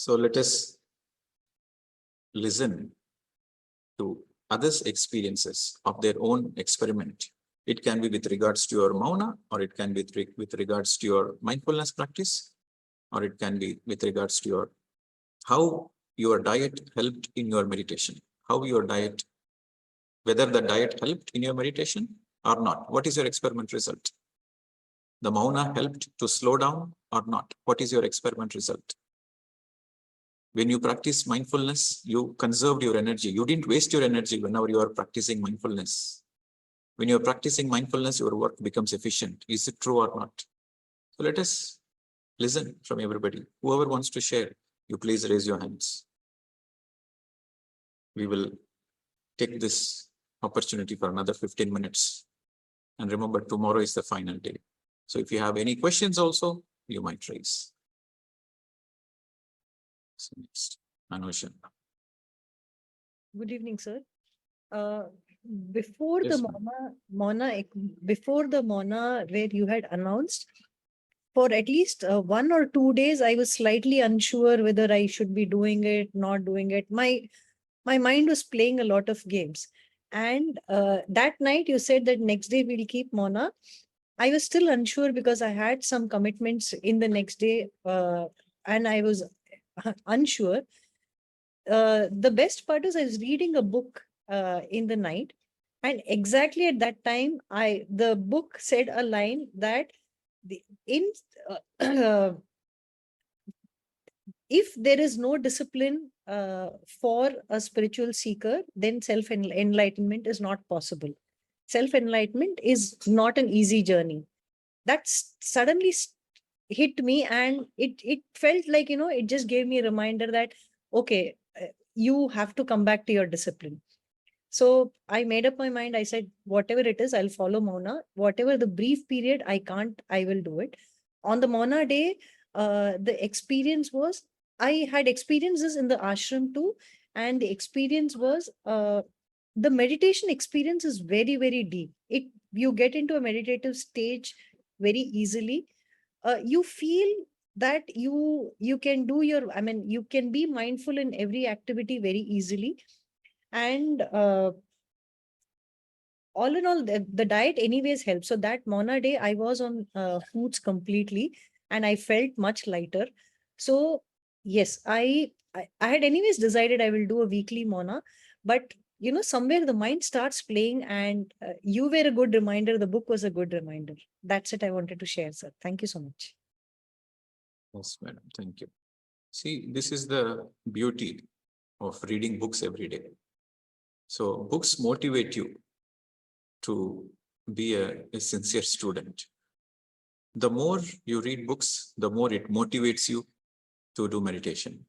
So let us listen to others' experiences of their own experiment. It can be with regards to your Mauna, or it can be with regards to your mindfulness practice, or it can be with regards to your how your diet helped in your meditation, how your diet, whether the diet helped in your meditation or not. What is your experiment result? The Mauna helped to slow down or not? What is your experiment result? When you practice mindfulness, you conserved your energy. You didn't waste your energy whenever you are practicing mindfulness. When you're practicing mindfulness, your work becomes efficient. Is it true or not? So let us listen from everybody. Whoever wants to share, you please raise your hands. We will take this opportunity for another 15 minutes. And remember, tomorrow is the final day. So if you have any questions also, you might raise. So next, Anusha. Good evening, sir. Before Yes, the Mauna where you had announced, for at least 1 or 2 days, I was slightly unsure whether I should be doing it, not doing it. My mind was playing a lot of games. And that night you said that next day we'll keep Mauna. I was still unsure because I had some commitments in the next day, and I was unsure. The best part is I was reading a book in the night, and exactly at that time, the book said a line that the in if there is no discipline for a spiritual seeker, then self enlightenment is not possible. Self enlightenment is not an easy journey. That suddenly hit me, and it felt like, it just gave me a reminder that okay, you have to come back to your discipline. So I made up my mind. I said, whatever it is, I'll follow Mauna. Whatever the brief period I can't, I will do it. On the Mauna day, the experience was, I had experiences in the ashram too. And the experience was, the meditation experience is very, very deep. You get into a meditative stage very easily. You feel that you can do your, you can be mindful in every activity very easily. And all in all, the diet anyways helps. So that Mauna day, I was on foods completely, and I felt much lighter. So yes, I had anyways decided I will do a weekly Mauna, but somewhere the mind starts playing, and you were a good reminder. The book was a good reminder. That's it I wanted to share, sir. Thank you so much. Yes, madam. Thank you. See, this is the beauty of reading books every day. So books motivate you to be a sincere student. The more you read books, the more it motivates you to do meditation.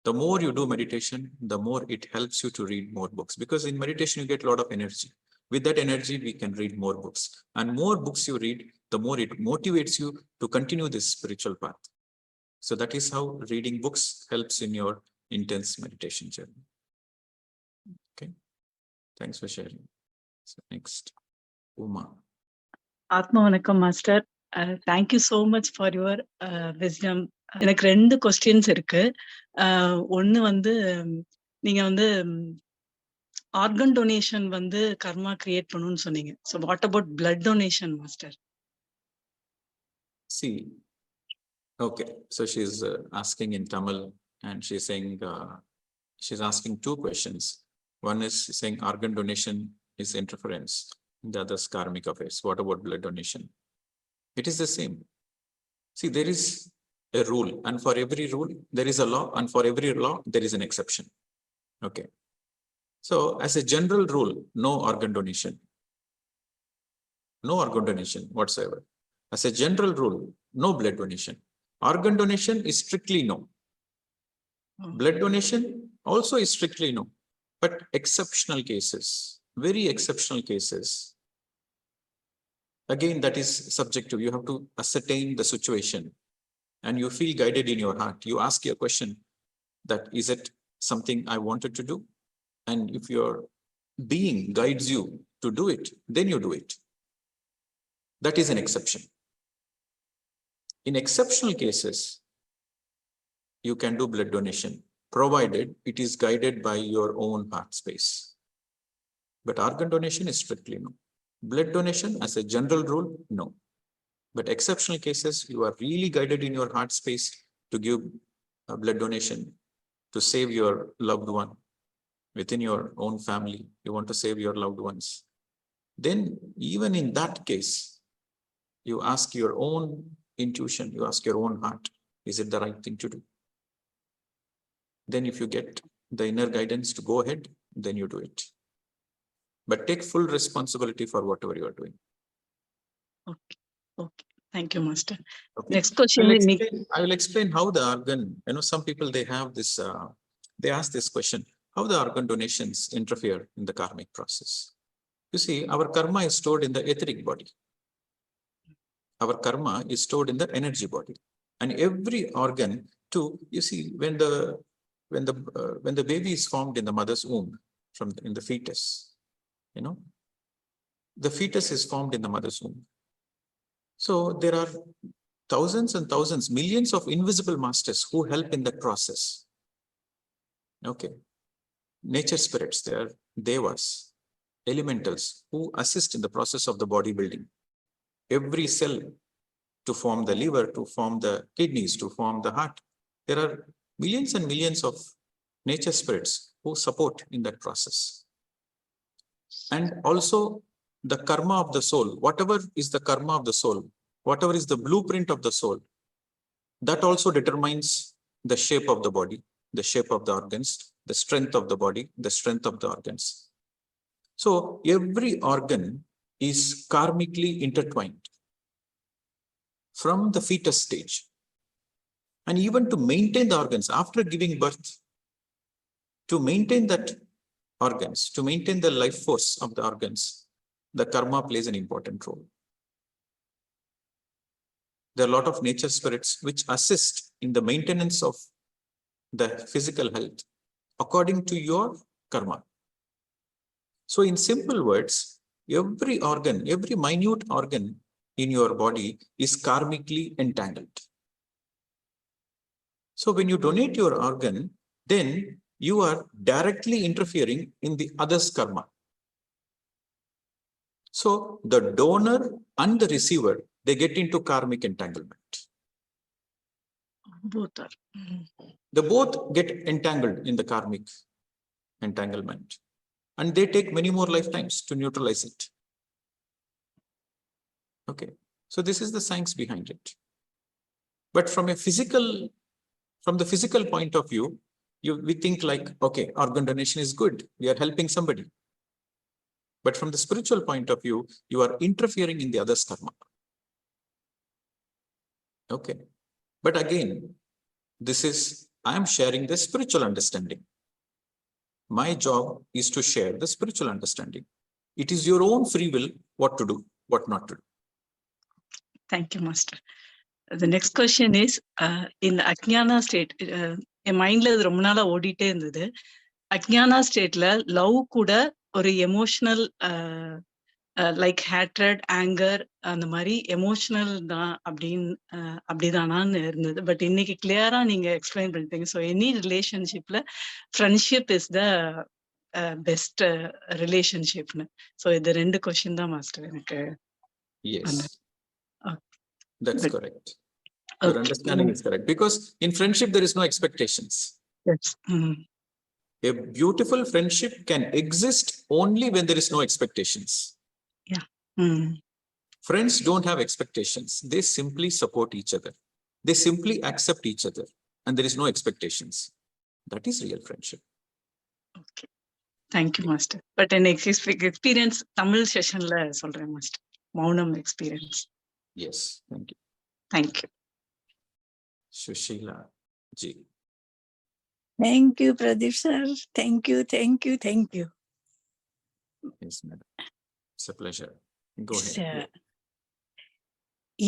The more you do meditation, the more it helps you to read more books, because in meditation, you get a lot of energy. With that energy, we can read more books, and more books you read, the more it motivates you to continue this spiritual path. So that is how reading books helps in your intense meditation journey. Okay. Thanks for sharing. So next, Uma. Atma Vanakkam, Master. Thank you so much for your wisdom. எனக்கு 2 questions இருக்கு. ஒன்னு வந்து நீங்க வந்து organ donation வந்து கர்மா create பண்ணுன்னு சொன்னீங்க. So what about blood donation, Master? See, okay. So she's asking in Tamil, and she's saying, she's asking 2 questions. One is saying organ donation is interference. The other is karmic affairs. What about blood donation? It is the same. See, there is a rule, and for every rule, there is a law, and for every law, there is an exception. Okay. So as a general rule, no organ donation. No organ donation whatsoever. As a general rule, no blood donation. Organ donation is strictly no. Blood donation also is strictly no. But exceptional cases, very exceptional cases, again, that is subjective. You have to ascertain the situation, and you feel guided in your heart. You ask your question that, is it something I wanted to do? And if your being guides you to do it, then you do it. That is an exception. In exceptional cases, you can do blood donation, provided it is guided by your own heart space. But organ donation is strictly no. Blood donation, as a general rule, no. But exceptional cases, you are really guided in your heart space to give a blood donation to save your loved one within your own family. You want to save your loved ones. Then even in that case, you ask your own intuition, you ask your own heart, is it the right thing to do? Then if you get the inner guidance to go ahead, then you do it. But take full responsibility for whatever you are doing. Okay. Okay. Thank you, Master. Okay. Next question. I will explain how the organ, some people, they have this, they ask this question, how the organ donations interfere in the karmic process. You see, our karma is stored in the etheric body. Our karma is stored in the energy body. And every organ too, you see, when the baby is formed in the mother's womb, in the fetus, the fetus is formed in the mother's womb. So there are thousands and thousands, millions of invisible masters who help in that process. Okay. Nature spirits, they are devas, elementals who assist in the process of the body building. Every cell to form the liver, to form the kidneys, to form the heart. There are millions and millions of nature spirits who support in that process. And also the karma of the soul, whatever is the karma of the soul, whatever is the blueprint of the soul, that also determines the shape of the body, the shape of the organs, the strength of the body, the strength of the organs. So every organ is karmically intertwined from the fetus stage. And even to maintain the organs after giving birth, to maintain that organs, to maintain the life force of the organs, the karma plays an important role. There are a lot of nature spirits which assist in the maintenance of the physical health according to your karma. So in simple words, every organ, every minute organ in your body is karmically entangled. So when you donate your organ, then you are directly interfering in the other's karma. So the donor and the receiver, they get into karmic entanglement. Both are. They both get entangled in the karmic entanglement. And they take many more lifetimes to neutralize it. Okay. So this is the science behind it. But from the physical point of view, we think like, okay, organ donation is good. We are helping somebody. But from the spiritual point of view, you are interfering in the other's karma. Okay. But again, I am sharing the spiritual understanding. My job is to share the spiritual understanding. It is your own free will what to do, what not to do. Thank you, Master. The next question is, in the Ajnana state, என் மைண்ட்ல இது ரொம்ப நாளா ஓடிட்டே இருந்தது. அஜ்ஞானா ஸ்டேட்ல love கூட ஒரு emotional like hatred, anchor, அந்த மாதிரி எமோஷனல் தான் அப்படிதானான்னு இருந்தது. பட் இன்னைக்கு கிளியரா நீங்க எக்ஸ்பிளைன் பண்ணிட்டீங்க. ஸோ எனி ரிலேஷன்ஷிப்ல ஃப்ரெண்ட்ஷிப் இஸ் த பெஸ்ட் ரிலேஷன்ஷிப்னு. ஸோ இது 2 கொஸ்டின் தான் மாஸ்டர் எனக்கு. Yes, that's correct. Your understanding is correct. Because in friendship, there is no expectations. Yes. A beautiful friendship can exist only when there is no expectations. Yeah. Friends don't have expectations. They simply support each other. They simply accept each other. And there is no expectations. That is real friendship. Okay. Thank you, Master. But an experience, Tamil sessionல சொல்றேன், Master. Maunam experience. Yes. Thank you. Thank you. Sushila Ji. Thank you, Pradeep sir. Thank you, thank you, thank you. Yes, madam. It's a pleasure. Go ahead.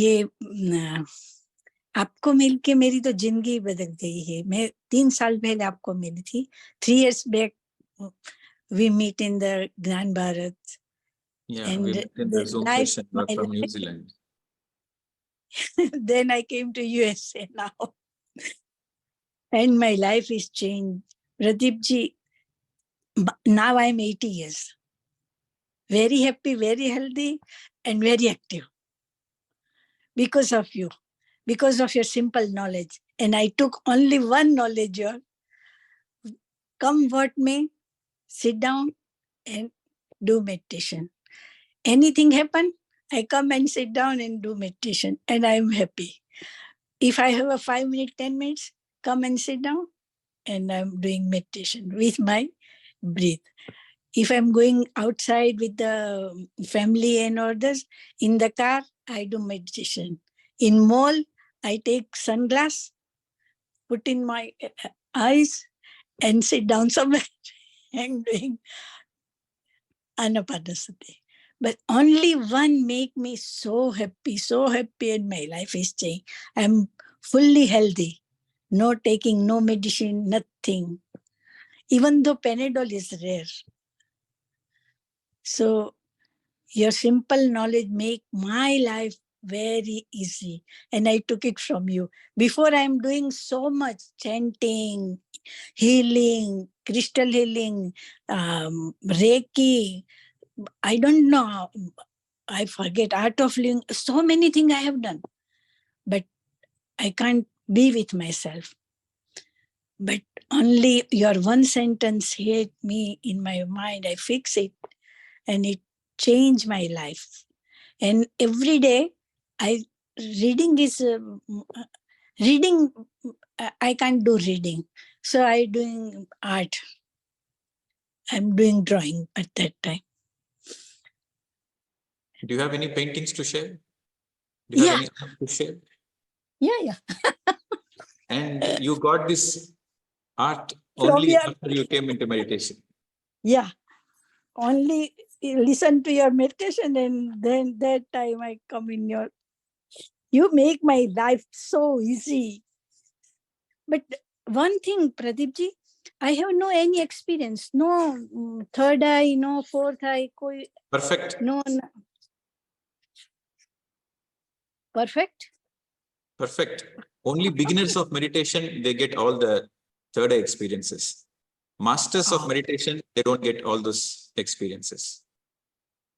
ये आपको मिलके मेरी तो जिंदगी बदल गई है. मैं 3 साल पहले आपको मिली थी. 3 years back we meet in the Grand Bharat. Yeah, and we met in the Zoom session from New Zealand. Then I came to USA now. And my life is changed. Pradeep ji, now I'm 80 years. Very happy, very healthy, and very active. Because of you, because of your simple knowledge. And I took only one knowledge, your come what may, sit down and do meditation. Anything happen, I come and sit down and do meditation, and I'm happy. If I have a 5 minutes, 10 minutes, come and sit down, and I'm doing meditation with my breath. If I'm going outside with the family and others, in the car, I do meditation. In mall, I take sunglass, put in my eyes, and sit down somewhere and doing anapanasati. But only one make me so happy, and my life is changed. I'm fully healthy, no taking, no medicine, nothing. Even though Panadol is rare. So your simple knowledge make my life very easy. And I took it from you. Before I'm doing so much chanting, healing, crystal healing, Reiki. I don't know. I forget art of living. So many things I have done. But I can't be with myself. But only your one sentence hit me in my mind. I fix it. And it changed my life. And every day, reading is reading. I can't do reading, so I doing art. I'm doing drawing at that time. Do you have any paintings to share? Do you have any art to share? Yeah. And you got this art From only your, after you came into meditation. yeah. Only listen to your meditation, and then that time I come in your. You make my life so easy. But one thing, Pradeep ji, I have no any experience. No third eye, no fourth eye. Perfect. No. Perfect? Perfect. Only beginners of meditation, they get all the third eye experiences. Masters of meditation, they don't get all those experiences.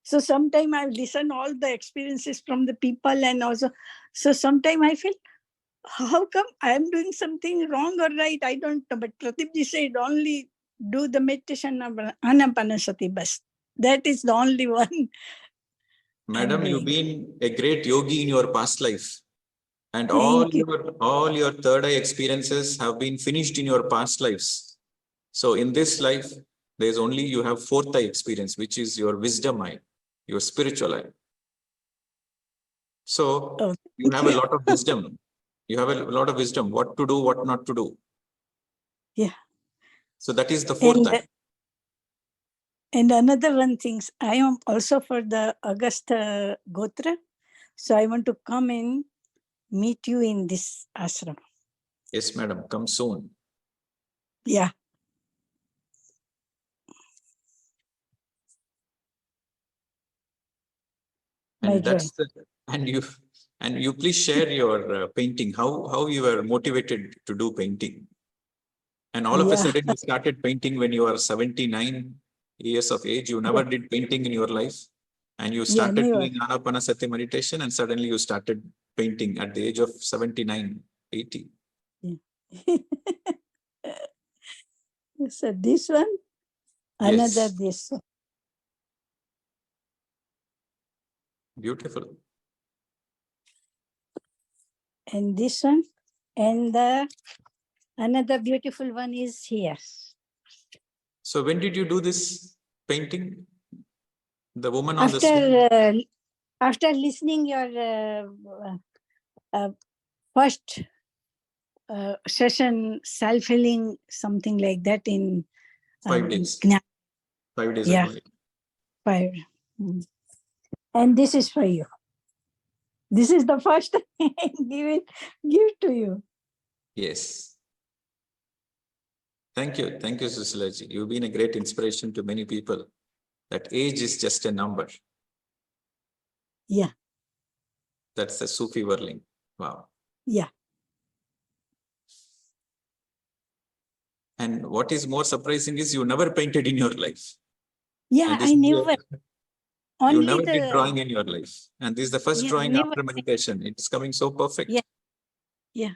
So sometimes I listen all the experiences from the people, and also, so sometimes I feel, how come I am doing something wrong or right? I don't know. But Pradeep ji said only do the meditation of anapanasati bas. That is the only one. Madam, you've been a great yogi in your past life. And Thank you. all your third eye experiences have been finished in your past lives. So in this life, there's only you have fourth eye experience, which is your wisdom eye, your spiritual eye. So Oh, you thank have a you. lot of wisdom. You have a lot of wisdom, what to do, what not to do. Yeah. So that is the fourth eye. And another one things, I am also for the Agastha Gotra. So I want to come and meet you in this ashram. Yes, madam, come soon. Yeah. My And drawing. that's the, and you please share your painting, how you were motivated to do painting. And all of a Yeah. sudden you started painting when you are 79 years of age. You never did painting in your life. And you Yeah, started never. doing anapanasati meditation, and suddenly you started painting at the age of 79, 80. Yeah. So this one, another Yes, this one. beautiful. And this one. And the another beautiful one is here. So when did you do this painting? The woman on the screen? After listening your first session, self-healing, something like that in 5 days. Gna- 5 days yeah, ago. 5. And this is for you. This is the first give to you. Yes. Thank you. Thank you, Susilaji. You've been a great inspiration to many people. That age is just a number. Yeah. That's the Sufi whirling. Wow. Yeah. And what is more surprising is you never painted in your life. Yeah, And this I is never. you Only never did the drawing in your life. And this is the first yeah, drawing never. after meditation. It's coming so perfect. Yeah, yeah.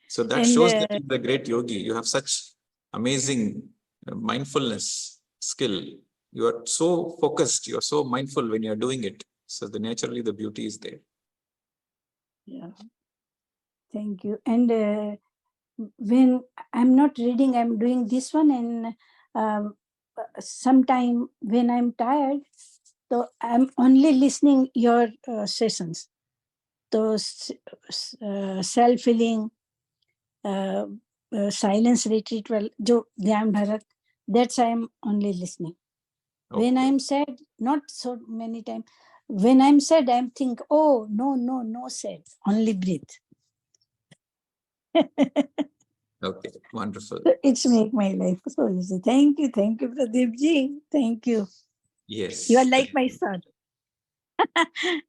So that And shows that you're the great yogi. You have such amazing mindfulness skill. You are so focused. You are so mindful when you are doing it. So naturally the beauty is there. yeah, thank you. And when I'm not reading, I'm doing this one, and sometime when I'm tired, so I'm only listening your sessions. Those self-healing, silence retreat, well, jo Dhyan Bharat, that's I'm only listening. When Okay. I'm sad, not so many times. When I'm sad, I'm think, oh, no sad, only breathe. Okay. Wonderful. So it's make my life so easy. Thank you, Pradeep Ji. Thank you. Yes. You are like Thank my you. son.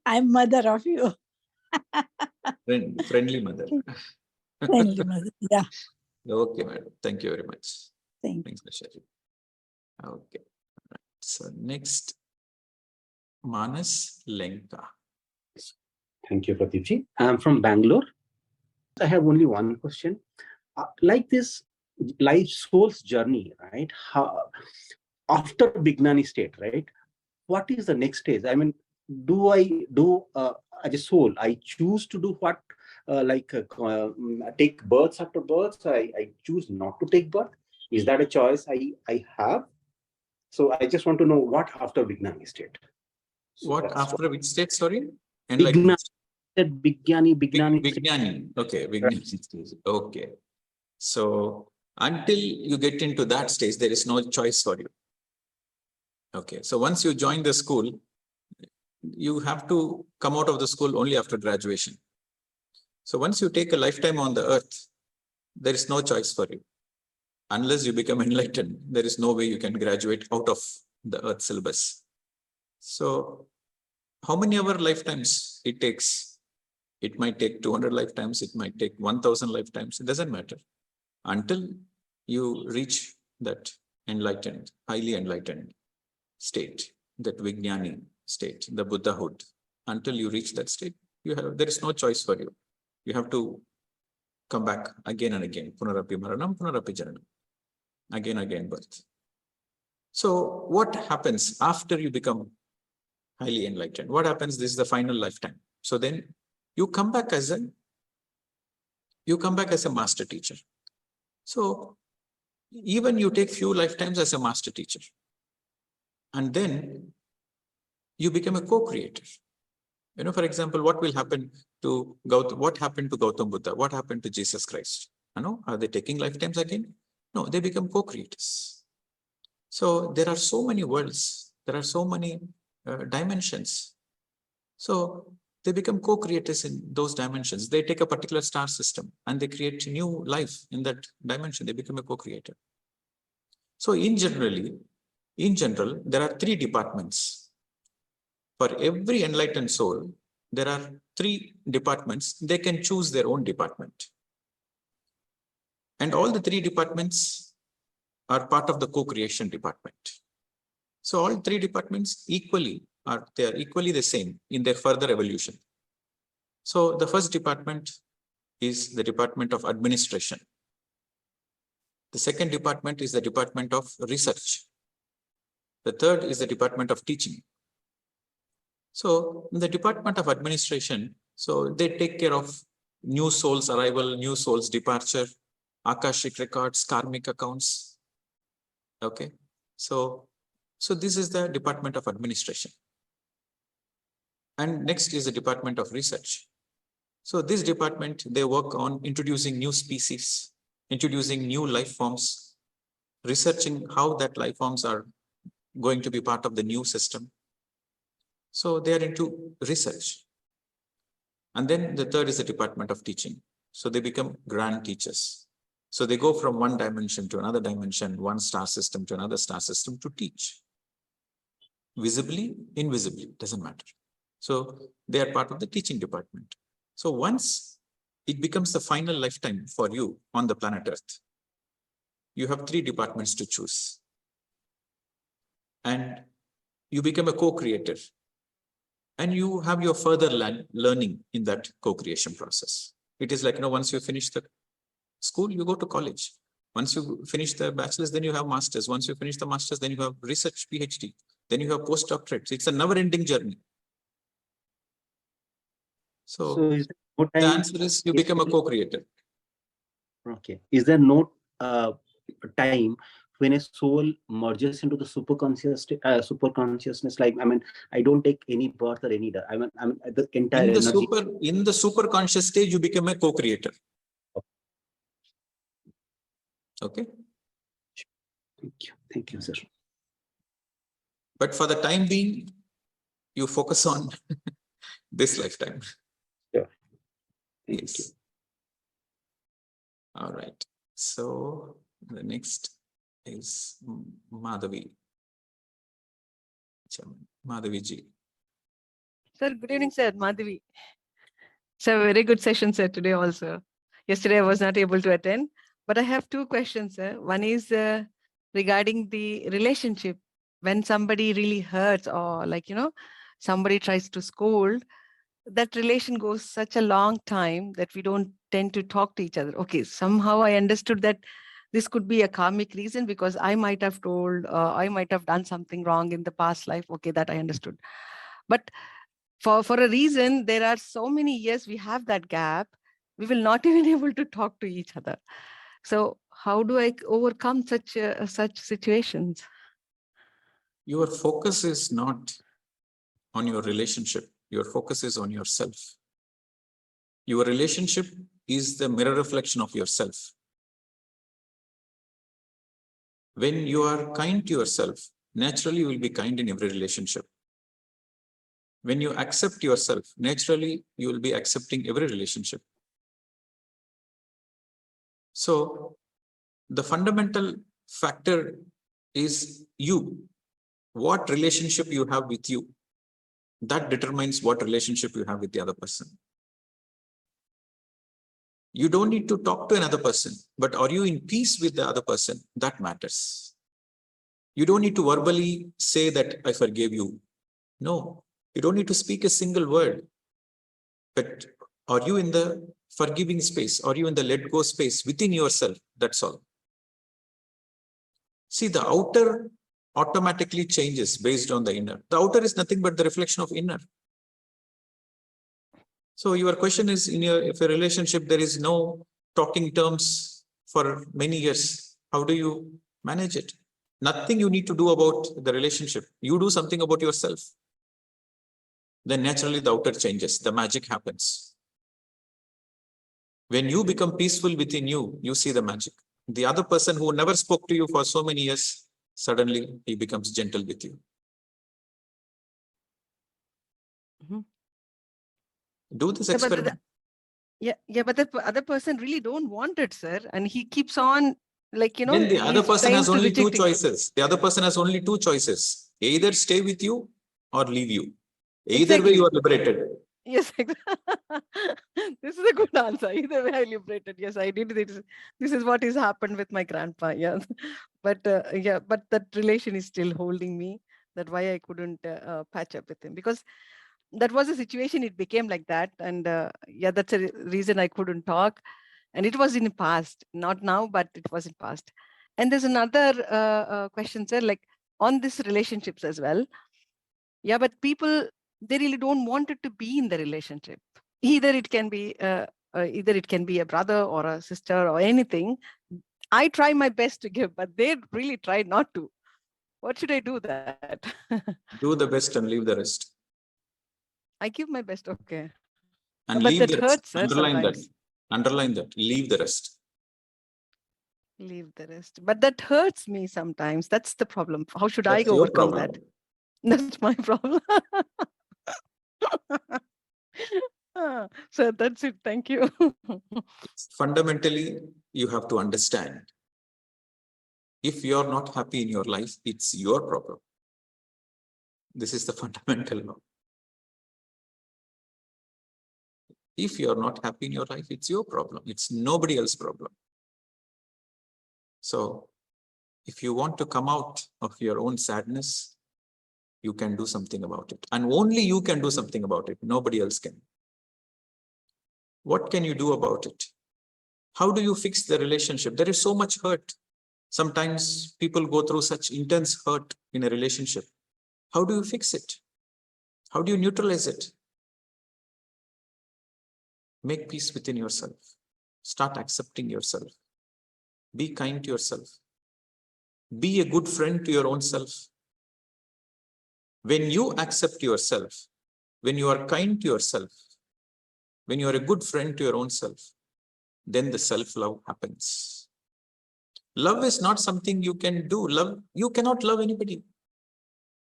I'm mother of you. Friendly mother. Friendly mother. Yeah. Okay, madam. Thank you very much. Thank you. Thanks for sharing. Okay. So next, Manas Lenka. Thank you, Pradeep ji. I'm from Bangalore. I have only one question. Like this life soul's journey, right? How, after Bignani state, right? What is the next stage? I mean, do I do as a soul? I choose to do what, take births after births. I choose not to take birth. Is that a choice I have? So I just want to know what after Bignani state. So What that's after which state? Sorry, Bignani, enlightenment. Bignani state. Vignani. Okay, Vignani stage. Okay. So until you get into that stage, there is no choice for you. Okay. So once you join the school, you have to come out of the school only after graduation. So once you take a lifetime on the earth, there is no choice for you. Unless you become enlightened, there is no way you can graduate out of the earth syllabus. So how many ever lifetimes it takes? It might take 200 lifetimes, it might take 1000 lifetimes, it doesn't matter. Until you reach that enlightened, highly enlightened state, that Vijnani state, the Buddhahood, until you reach that state, there is no choice for you. You have to come back again and again. Punarapi maranam, punarapi jananam. Again birth. So what happens after you become highly enlightened? What happens? This is the final lifetime. So then you come back as a master teacher. So even you take few lifetimes as a master teacher, and then you become a co-creator. You know, for example, what will happen to Gautam? What happened to Gautam Buddha? What happened to Jesus Christ? You know, are they taking lifetimes again? No, they become co-creators. So there are so many worlds. There are so many dimensions. So they become co-creators in those dimensions. They take a particular star system and they create new life in that dimension. They become a co-creator. So in general, there are three departments. For every enlightened soul, there are three departments. They can choose their own department. And all the three departments are part of the co-creation department. So all three departments they are equally the same in their further evolution. So the first department is the department of administration. The second department is the department of research. The third is the department of teaching. So in the department of administration, so they take care of new souls arrival, new souls departure, Akashic records, karmic accounts. Okay. So this is the department of administration. And next is the department of research. So this department, they work on introducing new species, introducing new life forms, researching how that life forms are going to be part of the new system. So they are into research. And then the third is the department of teaching. So they become grand teachers. So they go from one dimension to another dimension, one star system to another star system to teach. Visibly, invisibly, doesn't matter. So they are part of the teaching department. So once it becomes the final lifetime for you on the planet Earth, you have 3 departments to choose. And you become a co-creator. And you have your further learning in that co-creation process. It is like, once you finish the school, you go to college. Once you finish the bachelor's, then you have master's. Once you finish the master's, then you have research PhD. Then you have postdoctorate. It's a never-ending journey. So is there no the time? answer is you become a co-creator. Okay. Is there no time when a soul merges into the super consciousness? Like, I don't take any birth or any death. The entire energy. In the super conscious stage, you become a co-creator. Okay. Thank you, sir. But for the time being, you focus on this lifetime. Yeah. Thank you. Yes. All right. So the next is Madhavi. Madhavi ji. Sir, good evening, sir. Madhavi. It's a very good session, sir, today also. Yesterday, I was not able to attend, but I have 2 questions, sir. One is regarding the relationship. When somebody really hurts or somebody tries to scold, that relation goes such a long time that we don't tend to talk to each other. Okay, somehow I understood that this could be a karmic reason because I might have told, I might have done something wrong in the past life. Okay, that I understood. But for a reason, there are so many years we have that gap, we will not even able to talk to each other. So how do I overcome such situations? Your focus is not on your relationship. Your focus is on yourself. Your relationship is the mirror reflection of yourself. When you are kind to yourself, naturally you will be kind in every relationship. When you accept yourself, naturally you will be accepting every relationship. So the fundamental factor is you. What relationship you have with you, that determines what relationship you have with the other person. You don't need to talk to another person, but are you in peace with the other person? That matters. You don't need to verbally say that I forgive you. No, you don't need to speak a single word. But are you in the forgiving space? Are you in the let go space within yourself? That's all. See, the outer automatically changes based on the inner. The outer is nothing but the reflection of inner. So your question is, if a relationship, there is no talking terms for many years, how do you manage it? Nothing you need to do about the relationship. You do something about yourself. Then naturally the outer changes, the magic happens. When you become peaceful within you, you see the magic. The other person who never spoke to you for so many years, suddenly he becomes gentle with you. Mm-hmm. Do this experiment. But the other person really don't want it, sir. And he keeps on Then the other person has only 2 choices. The other person has only 2 choices. Either stay with you or leave you. Either way, you are liberated. Yes, exactly. This is a good answer. Either way, I liberated. Yes, I did this. This is what has happened with my grandpa. Yeah, but but that relation is still holding me. That's why I couldn't patch up with him, because that was a situation. It became like that, and that's a reason I couldn't talk. And it was in the past, not now, but it was in past. And there's another question, sir, like on these relationships as well. Yeah, but people, they really don't want it to be in the relationship. Either it can be a brother or a sister or anything. I try my best to give, but they really try not to. What should I do that? Do the best and leave the rest. I give my best, okay. And but leave that the rest. hurts, sir, Underline sometimes. that. Underline that. Leave the rest. Leave the rest. But that hurts me sometimes. That's the problem. How should That's I your overcome problem. that? That's my problem. So that's it. Thank you. Fundamentally, you have to understand. If you're not happy in your life, it's your problem. This is the fundamental law. If you're not happy in your life, it's your problem. It's nobody else's problem. So if you want to come out of your own sadness, you can do something about it. And only you can do something about it. Nobody else can. What can you do about it? How do you fix the relationship? There is so much hurt. Sometimes people go through such intense hurt in a relationship. How do you fix it? How do you neutralize it? Make peace within yourself. Start accepting yourself. Be kind to yourself. Be a good friend to your own self. When you accept yourself, when you are kind to yourself, when you are a good friend to your own self, then the self-love happens. Love is not something you can do. You cannot love anybody.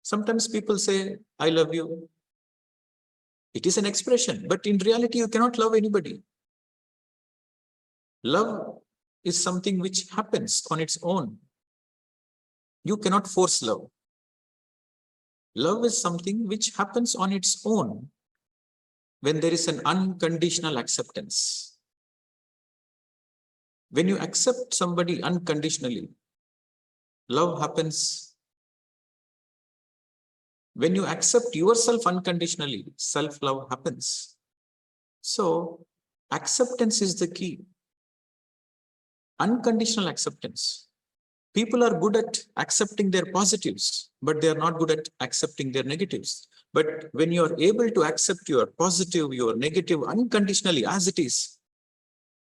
Sometimes people say, I love you. It is an expression, but in reality, you cannot love anybody. Love is something which happens on its own. You cannot force love. Love is something which happens on its own when there is an unconditional acceptance. When you accept somebody unconditionally, love happens. When you accept yourself unconditionally, self-love happens. So, acceptance is the key. Unconditional acceptance. People are good at accepting their positives, but they are not good at accepting their negatives. But when you are able to accept your positive, your negative unconditionally as it is,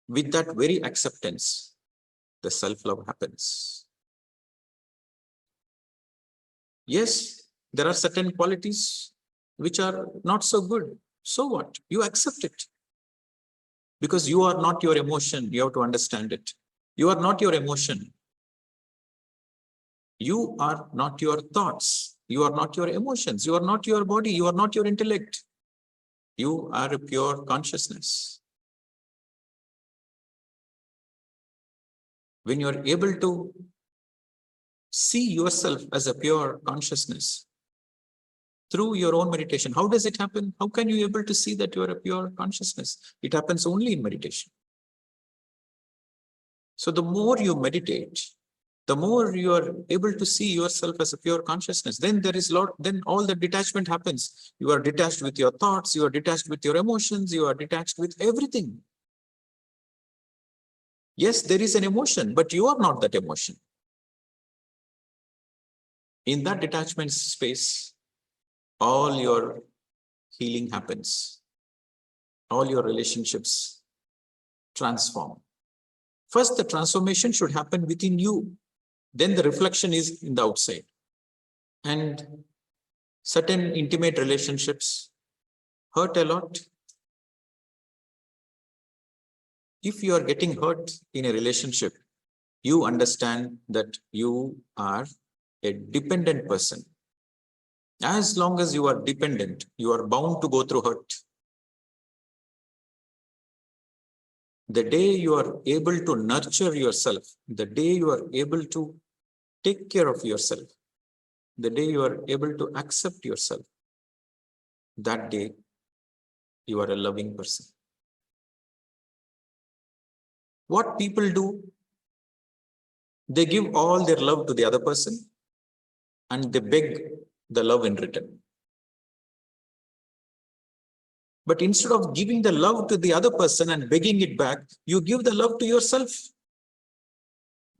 with that very acceptance, the self-love happens. Yes, there are certain qualities which are not so good. So what? You accept it. Because you are not your emotion. You have to understand it. You are not your emotion. You are not your thoughts. You are not your emotions. You are not your body. You are not your intellect. You are a pure consciousness. When you are able to see yourself as a pure consciousness through your own meditation, how does it happen? How can you be able to see that you are a pure consciousness? It happens only in meditation. So the more you meditate, the more you are able to see yourself as a pure consciousness, then then all the detachment happens. You are detached with your thoughts, you are detached with your emotions, you are detached with everything. Yes, there is an emotion, but you are not that emotion. In that detachment space, all your healing happens. All your relationships transform. First, the transformation should happen within you. Then the reflection is in the outside. And certain intimate relationships hurt a lot. If you are getting hurt in a relationship, you understand that you are a dependent person. As long as you are dependent, you are bound to go through hurt. The day you are able to nurture yourself, the day you are able to take care of yourself, the day you are able to accept yourself, that day you are a loving person. What people do, they give all their love to the other person and they beg the love in return. But instead of giving the love to the other person and begging it back, you give the love to yourself.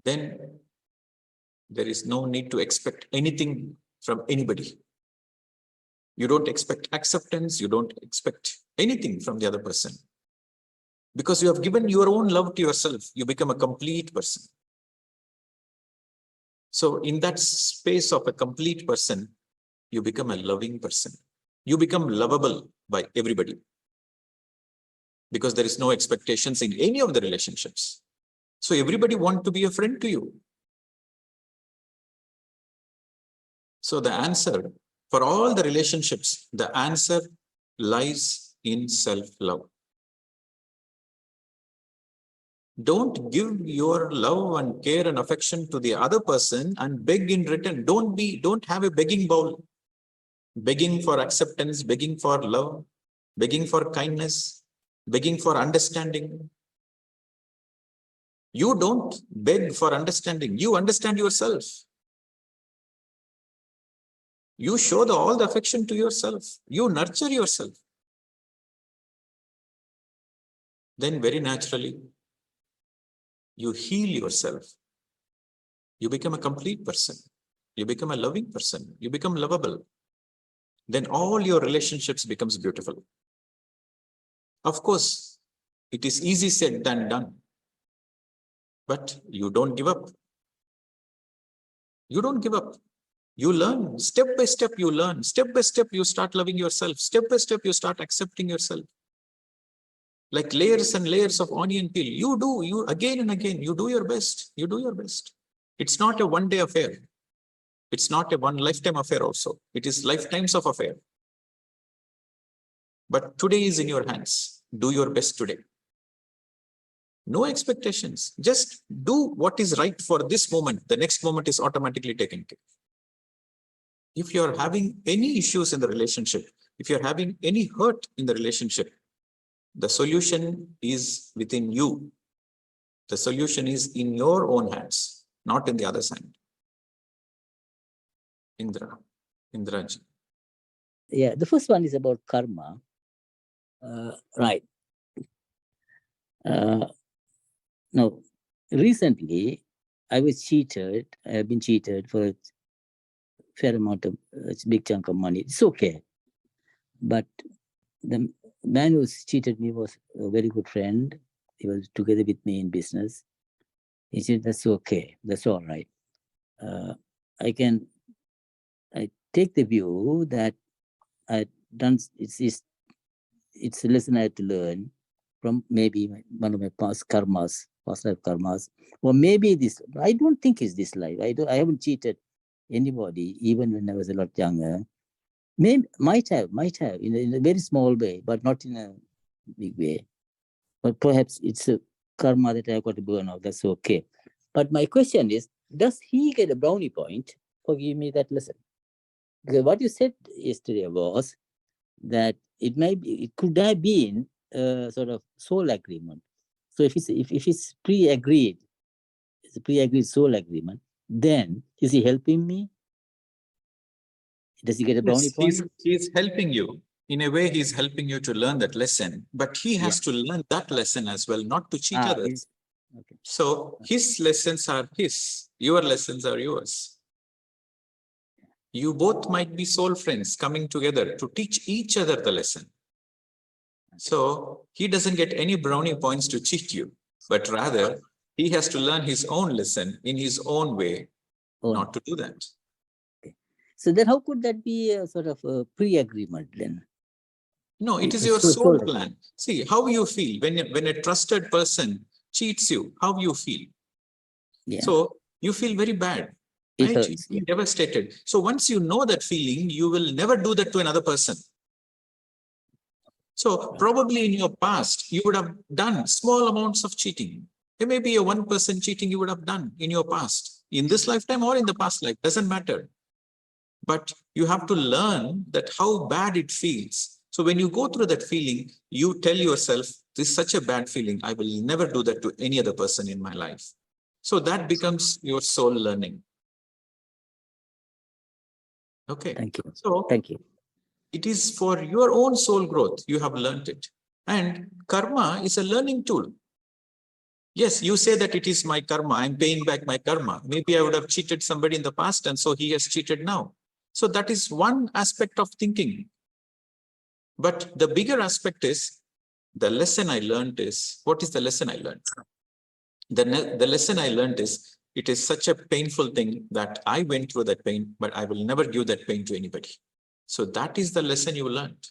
Then there is no need to expect anything from anybody. You don't expect acceptance. You don't expect anything from the other person. Because you have given your own love to yourself, you become a complete person. So in that space of a complete person, you become a loving person. You become lovable by everybody. Because there is no expectations in any of the relationships. So everybody wants to be a friend to you. So the answer for all the relationships, the answer lies in self-love. Don't give your love and care and affection to the other person and beg in return. Don't have a begging bowl. Begging for acceptance, begging for love, begging for kindness, begging for understanding. You don't beg for understanding. You understand yourself. You show all the affection to yourself. You nurture yourself. Then very naturally, you heal yourself. You become a complete person. You become a loving person. You become lovable. Then all your relationships becomes beautiful. Of course, it is easy said than done. But you don't give up. You don't give up. You learn step by step, you learn step by step, you start loving yourself. Step by step, you start accepting yourself. Like layers and layers of onion peel. You again and again, you do your best. You do your best. It's not a one-day affair. It's not a one lifetime affair also. It is lifetimes of affair. But today is in your hands. Do your best today. No expectations. Just do what is right for this moment. The next moment is automatically taken care. If you're having any issues in the relationship, if you're having any hurt in the relationship, the solution is within you. The solution is in your own hands, not in the other's hand. Indraji. Yeah, the first one is about karma. Right. Now, recently, I was cheated. I have been cheated for a fair amount of, a big chunk of money. It's okay. But the man who cheated me was a very good friend. He was together with me in business. He said, that's okay. That's all right. I take the view that I done, it's a lesson I had to learn from maybe one of my past life karmas, or maybe this. I don't think it's this life. I haven't cheated anybody, even when I was a lot younger. Maybe might have in a very small way, but not in a big way. But perhaps it's a karma that I've got to burn out. That's okay. But my question is, does he get a brownie point for giving me that lesson? Because what you said yesterday was that it could have been a sort of soul agreement. So if it's pre-agreed, it's a pre-agreed soul agreement, then is he helping me? Does he get a brownie point? He's helping you. In a way, he's helping you to learn that lesson, but he has to learn that lesson as well, not to cheat others. Okay. So his lessons are his, your lessons are yours. You both might be soul friends coming together to teach each other the lesson. So he doesn't get any brownie points to cheat you, but rather he has to learn his own lesson in his own way, not to do that. Okay. So then how could that be a sort of a pre-agreement then? No, it is your soul plan. See, how you feel when a trusted person cheats you, how you feel. Yeah. So you feel very bad, It right? hurts, You feel devastated. So once you know that feeling, you will never do that to another person. So probably in your past, you would have done small amounts of cheating. There may be a 1% cheating you would have done in your past, in this lifetime or in the past life, doesn't matter. But you have to learn that how bad it feels. So when you go through that feeling, you tell yourself, this is such a bad feeling. I will never do that to any other person in my life. So that becomes your soul learning. Okay. Thank you. So thank you. It is for your own soul growth. You have learned it. And karma is a learning tool. Yes, you say that it is my karma. I'm paying back my karma. Maybe I would have cheated somebody in the past and so he has cheated now. So that is one aspect of thinking. But the bigger aspect is the lesson I learned is, what is the lesson I learned? The lesson I learned is, it is such a painful thing that I went through that pain, but I will never give that pain to anybody. So that is the lesson you learned.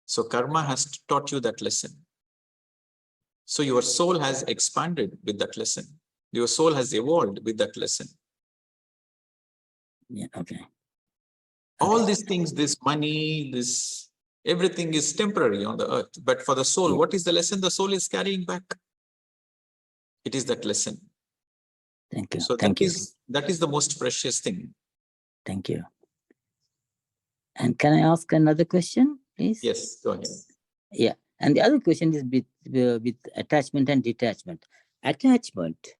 So karma has taught you that lesson. So your soul has expanded with that lesson. Your soul has evolved with that lesson. Yeah, okay. All these things, this money, this everything is temporary on the earth. But for the soul, what is the lesson the soul is carrying back? It is that lesson. Thank you. So Thank you. that is the most precious thing. Thank you. And can I ask another question, please? Yes, go ahead. Yeah. And the other question is with attachment and detachment. attachment.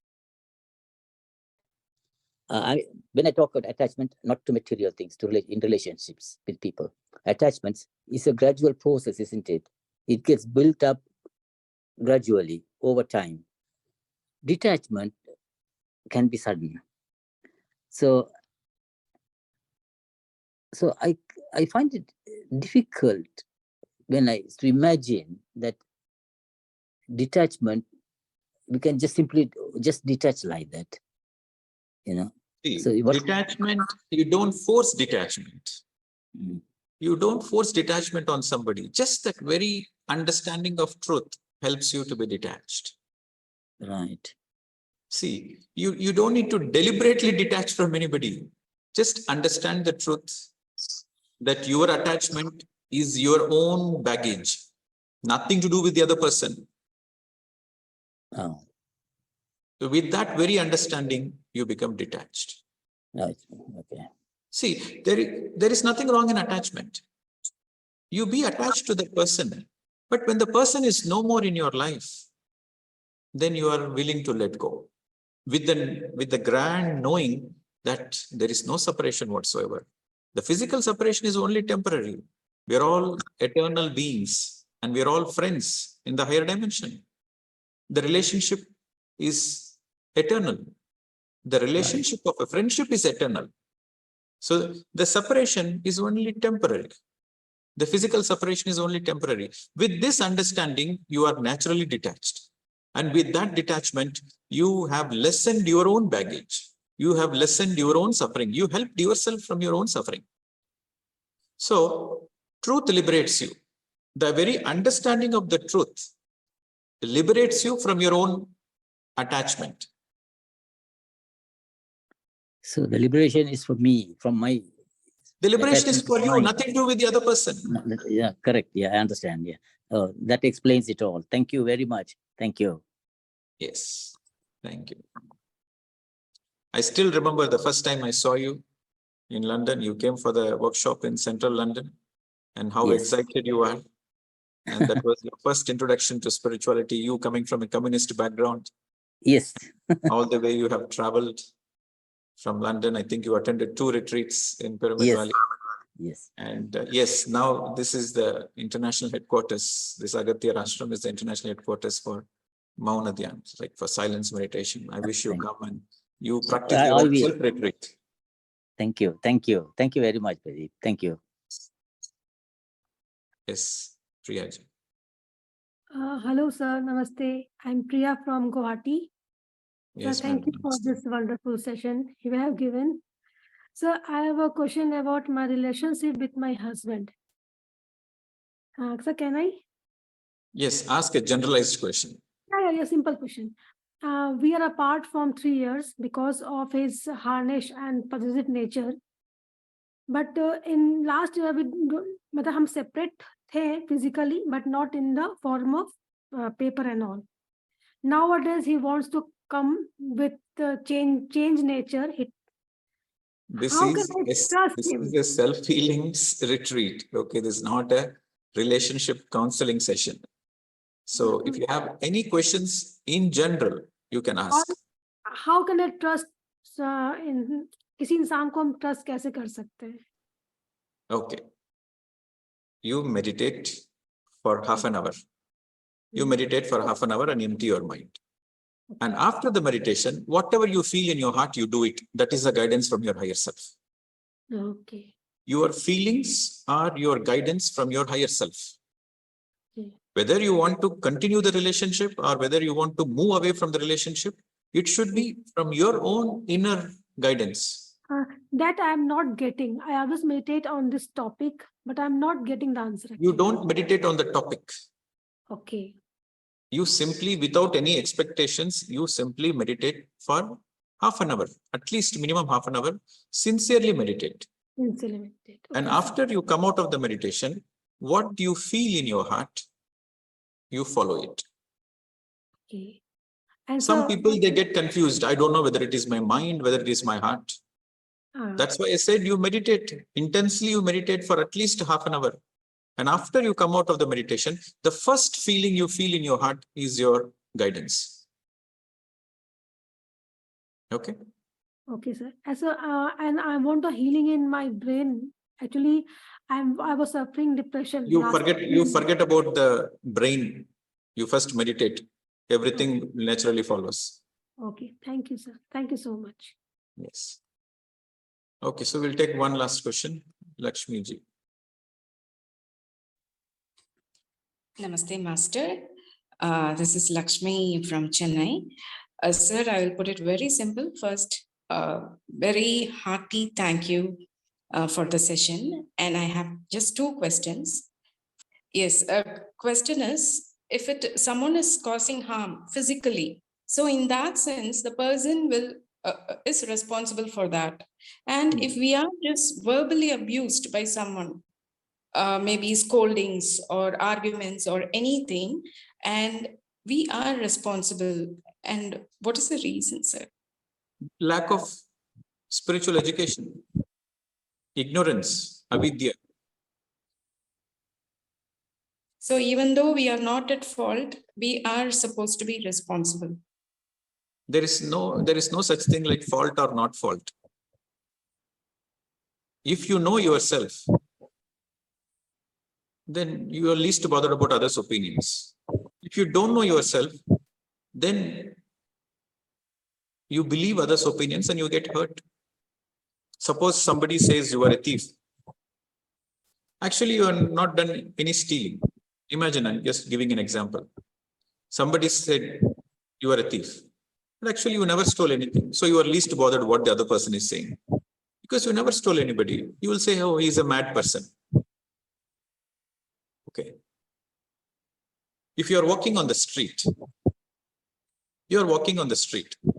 When I talk about attachment, not to material things, in relationships with people, attachments is a gradual process, isn't it? It gets built up gradually over time. Detachment can be sudden. So I find it difficult when I imagine that detachment, we can just simply detach like that, you know. See, So detachment, you don't force detachment. Mm. You don't force detachment on somebody. Just that very understanding of truth helps you to be detached. Right. See, you don't need to deliberately detach from anybody. Just understand the truth that your attachment is your own baggage, nothing to do with the other person. Oh, So with that very understanding, you become detached. right. Okay. See, there is nothing wrong in attachment. You be attached to the person, but when the person is no more in your life, then you are willing to let go with the grand knowing that there is no separation whatsoever. The physical separation is only temporary. We are all eternal beings and we are all friends in the higher dimension. The relationship is eternal. The relationship of a friendship is eternal. So the separation is only temporary. The physical separation is only temporary. With this understanding, you are naturally detached. And with that detachment, you have lessened your own baggage. You have lessened your own suffering. You helped yourself from your own suffering. So truth liberates you. The very understanding of the truth liberates you from your own attachment. So the liberation is for me, from my The liberation is attachment for to you, mine. nothing to do with the other person. Yeah, correct. Yeah, I understand. Yeah. Oh, that explains it all. Thank you very much. Thank you. Yes, thank you. I still remember the first time I saw you in London. You came for the workshop in central London and how Yes. excited you are. And that was your first introduction to spirituality, you coming from a communist background. Yes. All the way you have traveled from London. I think you attended 2 retreats in Pyramid Yes. Valley. Yes. And yes, now this is the international headquarters. This Agastya Ashram is the international headquarters for Mauna Dhyan, like for silence meditation. I wish you come and you practice your own self-retreat. Thank you. Thank you. Thank you very much, Pradeep. Thank you. Yes, Priyaji. Hello, sir. Namaste. I'm Priya from Guwahati. Yes, Sir, thank you for this wonderful session you have given. Sir, I have a question about my relationship with my husband. Sir, can I? Yes, ask a generalized question. Yeah, simple question. We are apart from 3 years because of his harsh and possessive nature. But in last year, we separate physically, but not in the form of paper and all. Nowadays, he wants to come with change nature. This How can I is trust him? a self-healing's retreat. Okay, this is not a relationship counseling session. So if you have any questions in general, you can ask. How can I trust किसी इंसान को हम trust कैसे कर सकते हैं? Okay. You meditate for half an hour. You meditate for half an hour and empty your mind. And after the meditation, whatever you feel in your heart, you do it. That is the guidance from your higher self. Okay. Your feelings are your guidance from your higher self. Okay. Whether you want to continue the relationship or whether you want to move away from the relationship, it should be from your own inner guidance. That I'm not getting. I always meditate on this topic, but I'm not getting the answer. You don't meditate on the topic. Okay. You simply, without any expectations, you simply meditate for half an hour, at least minimum half an hour, sincerely meditate. Sincerely meditate. Okay, and after you come out of the meditation, what you feel in your heart, you follow it. Okay. And Some so, people, they get confused. I don't know whether it is my mind, whether it is my heart. That's why I said you meditate intensely. You meditate for at least half an hour. And after you come out of the meditation, the first feeling you feel in your heart is your guidance. Okay. Okay, sir. And I want a healing in my brain. Actually, I was suffering depression. You last forget about the brain. You first meditate. Everything naturally follows. Okay, thank you, sir. Thank you so much. Yes. Okay, so we'll take one last question. Lakshmi ji. Namaste, Master. This is Lakshmi from Chennai. Sir, I will put it very simple. First, very hearty thank you for the session. And I have just two questions. Yes, question is, if someone is causing harm physically, so in that sense, the person is responsible for that. And if we are just verbally abused by someone, maybe scoldings or arguments or anything, and we are responsible. And what is the reason, sir? Lack of spiritual education, ignorance, avidya. So even though we are not at fault, we are supposed to be responsible. There is no such thing like fault or not fault. If you know yourself, then you are least bothered about others' opinions. If you don't know yourself, then you believe others' opinions and you get hurt. Suppose somebody says you are a thief. Actually, you have not done any stealing. Imagine, I'm just giving an example. Somebody said you are a thief, but actually you never stole anything. So you are least bothered what the other person is saying. Because you never stole anybody. You will say, oh, he's a mad person. Okay. If you are walking on the street,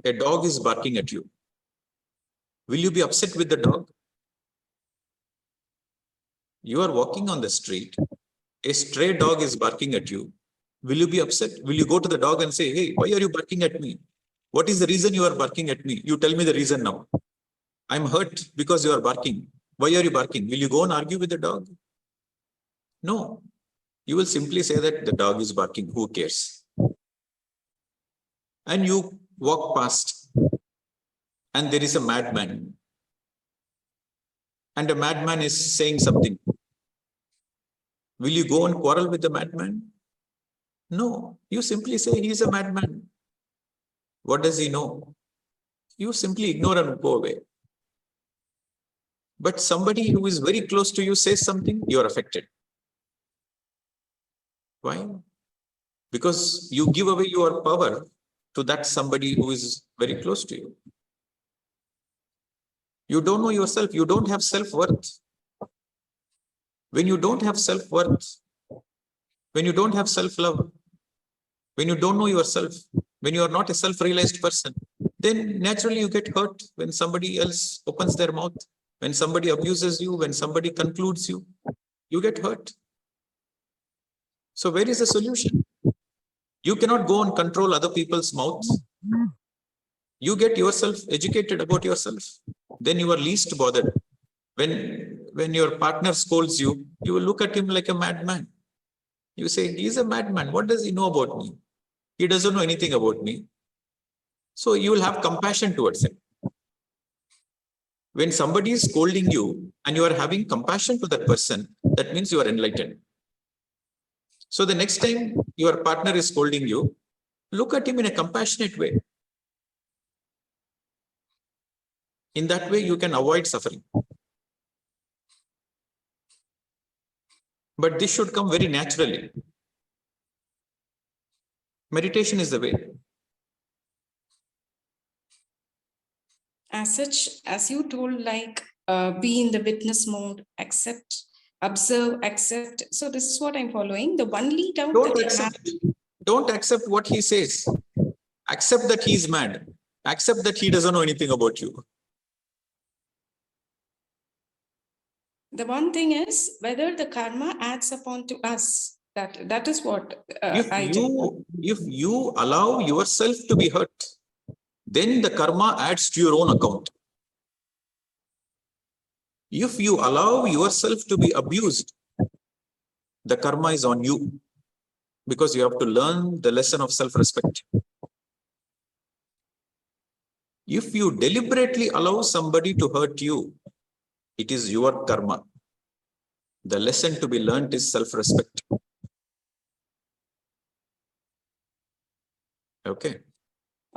a dog is barking at you. Will you be upset with the dog? You are walking on the street, a stray dog is barking at you. Will you be upset? Will you go to the dog and say, hey, why are you barking at me? What is the reason you are barking at me? You tell me the reason now. I'm hurt because you are barking. Why are you barking? Will you go and argue with the dog? No. You will simply say that the dog is barking. Who cares? And you walk past and there is a madman. And the madman is saying something. Will you go and quarrel with the madman? No. You simply say he is a madman. What does he know? You simply ignore and go away. But somebody who is very close to you says something, you are affected. Why? Because you give away your power to that somebody who is very close to you. You don't know yourself. You don't have self-worth. When you don't have self-worth, when you don't have self-love, when you don't know yourself, when you are not a self-realized person, then naturally you get hurt when somebody else opens their mouth, when somebody abuses you, when somebody concludes you, you get hurt. So where is the solution? You cannot go and control other people's mouths. You get yourself educated about yourself. Then you are least bothered. When your partner scolds you, you will look at him like a madman. You say, he is a madman. What does he know about me? He doesn't know anything about me. So you will have compassion towards him. When somebody is scolding you and you are having compassion to that person, that means you are enlightened. So the next time your partner is scolding you, look at him in a compassionate way. In that way, you can avoid suffering. But this should come very naturally. Meditation is the way. As such, as you told, like be in the witness mode, accept, observe, accept. So this is what I'm following. The only doubt Don't accept what he says. Accept that he is mad. Accept that he doesn't know anything about you. The one thing is whether the karma adds upon to us. That is what If you allow yourself to be hurt, then the karma adds to your own account. If you allow yourself to be abused, the karma is on you, because you have to learn the lesson of self-respect. If you deliberately allow somebody to hurt you, it is your karma. The lesson to be learned is self-respect. Okay.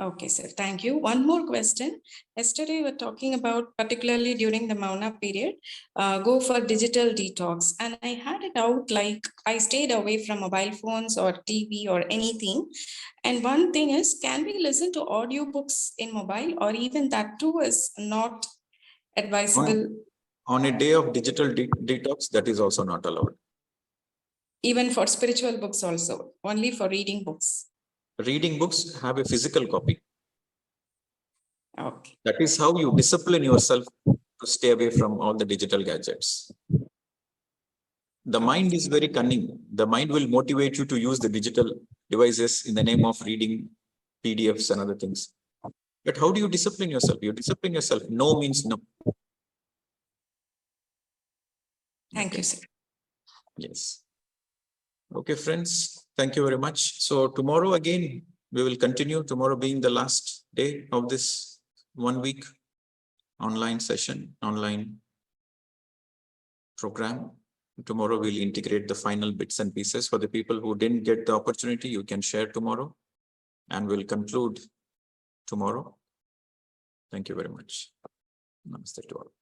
Okay, sir. Thank you. One more question. Yesterday, we were talking about, particularly during the Mauna period, go for digital detox. And I had it out like I stayed away from mobile phones or TV or anything. And one thing is, can we listen to audiobooks in mobile, or even that too is not advisable? On a day of digital detox, that is also not allowed. Even for spiritual books also, only for reading books. Reading books have a physical copy. Okay. That is how you discipline yourself to stay away from all the digital gadgets. The mind is very cunning. The mind will motivate you to use the digital devices in the name of reading PDFs and other things. But how do you discipline yourself? You discipline yourself. No means no. Thank you, sir. Yes. Okay, friends. Thank you very much. So tomorrow again, we will continue. Tomorrow being the last day of this 1 week online session, online program. Tomorrow we'll integrate the final bits and pieces. For the people who didn't get the opportunity, you can share tomorrow, and we'll conclude tomorrow. Thank you very much. Namaste to all.